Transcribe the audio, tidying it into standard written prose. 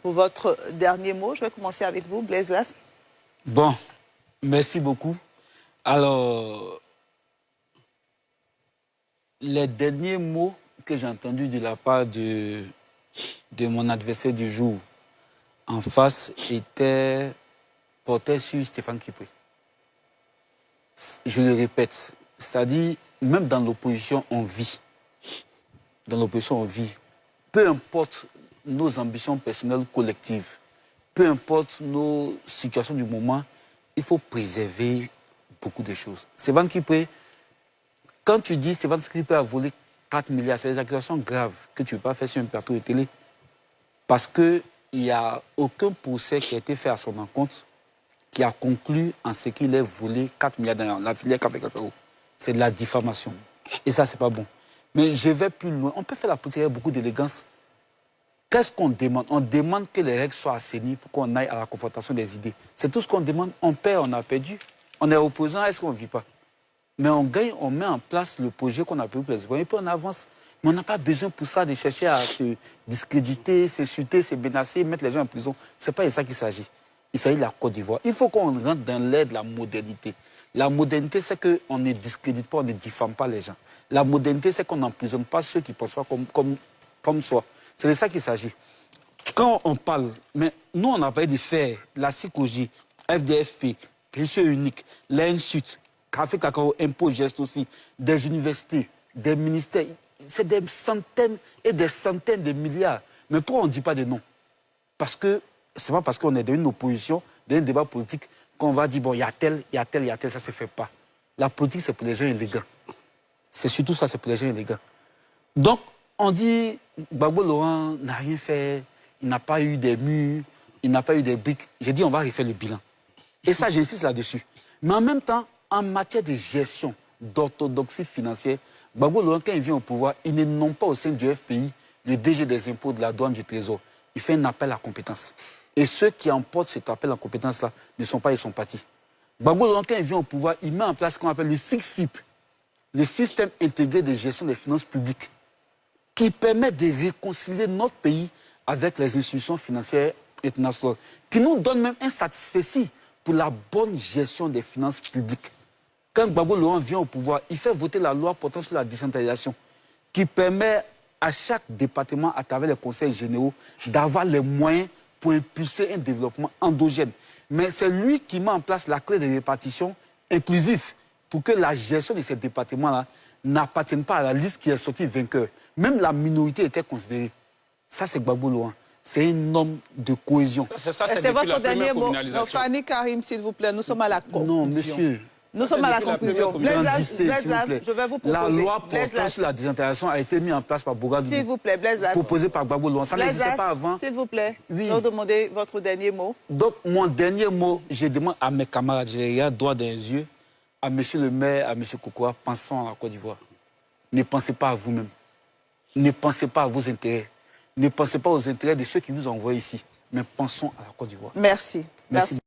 pour votre dernier mot. Je vais commencer avec vous, Blaise Lasme. Bon, merci beaucoup. Alors, les derniers mots que j'ai entendus de la part de mon adversaire du jour en face portaient sur Stéphane Kipre. Je le répète, c'est-à-dire, même dans l'opposition, on vit. Dans l'opposition, on vit. Peu importe nos ambitions personnelles collectives, peu importe nos situations du moment, il faut préserver beaucoup de choses. Stéphane Kipre, quand tu dis Stéphane Kipre a volé 4 milliards, c'est des accusations graves que tu ne peux pas faire sur un plateau de télé. Parce qu'il n'y a aucun procès qui a été fait à son encontre qui a conclu en ce qu'il ait volé 4 milliards dans la filière Café Cacao. C'est de la diffamation. Et ça, c'est pas bon. Mais je vais plus loin. On peut faire la politique avec beaucoup d'élégance. Qu'est-ce qu'on demande? On demande que les règles soient assainies pour qu'on aille à la confrontation des idées. C'est tout ce qu'on demande. On perd, on a perdu. On est opposant, est-ce qu'on ne vit pas? Mais on gagne, on met en place le projet qu'on a prévu pour les citoyens, et puis on avance. Mais on n'a pas besoin pour ça de chercher à se discréditer, s'insulter, se menacer, mettre les gens en prison. Ce n'est pas de ça qu'il s'agit. Il s'agit de la Côte d'Ivoire. Il faut qu'on rentre dans l'ère de la modernité. La modernité, c'est qu'on ne discrédite pas, on ne diffame pas les gens. La modernité, c'est qu'on n'emprisonne pas ceux qui ne pensent pas comme soi. C'est de ça qu'il s'agit. Quand on parle, mais nous, on a parlé de faire la psychologie, FDFP, Richelieu unique, l'Insulte, Café Cacao, impôt, geste aussi, des universités, des ministères. C'est des centaines et des centaines de milliards. Mais pourquoi on ne dit pas de non? Parce que ce n'est pas parce qu'on est dans une opposition, dans un débat politique, qu'on va dire, bon, il y a tel, il y a tel, il y a tel, ça ne se fait pas. La politique, c'est pour les gens élégants. C'est surtout ça, c'est pour les gens élégants. Donc, on dit, Gbagbo Laurent n'a rien fait, il n'a pas eu des murs, il n'a pas eu des briques. J'ai dit, on va refaire le bilan. Et ça, j'insiste là-dessus. Mais en même temps, en matière de gestion, d'orthodoxie financière, Gbagbo Laurent, quand il vient au pouvoir, il ne nomme pas au sein du FPI le DG des impôts, de la douane, du trésor. Il fait un appel à compétence. Et ceux qui emportent cet appel à compétence-là ne sont pas de son parti. Gbagbo Laurent, quand il vient au pouvoir, il met en place ce qu'on appelle le SIGFIP, le système intégré de gestion des finances publiques, qui permet de réconcilier notre pays avec les institutions financières internationales, qui nous donne même un satisfecit pour la bonne gestion des finances publiques. Quand Gbagbo Laurent vient au pouvoir, il fait voter la loi portant sur la décentralisation, qui permet à chaque département, à travers les conseils généraux, d'avoir les moyens pour impulser un développement endogène. Mais c'est lui qui met en place la clé de répartition inclusive pour que la gestion de ces départements-là n'appartienne pas à la liste qui est sortie vainqueur. Même la minorité était considérée. Ça, c'est Gbagbo Laurent. C'est un homme de cohésion. C'est votre dernier mot. Fanny Karim, s'il vous plaît, nous sommes à la conclusion. Non, monsieur. Nous sommes à la conclusion. Blaise Lasme, je vais vous proposer. La loi portant sur la décentralisation a été mise en place par Bourgadougou. S'il vous plaît, Blaise Lasme. Proposée par Gbagbo Laurent. Ça n'existait pas avant. S'il vous plaît, oui. je vais vous demander votre dernier mot. Donc, mon dernier mot, je demande à mes camarades, je regarde droit dans les yeux, à monsieur le maire, à monsieur Kokoa, pensons à la Côte d'Ivoire. Ne pensez pas à vous-même. Ne pensez pas à vos intérêts. Ne pensez pas aux intérêts de ceux qui vous envoient ici. Mais pensons à la Côte d'Ivoire. Merci. Merci.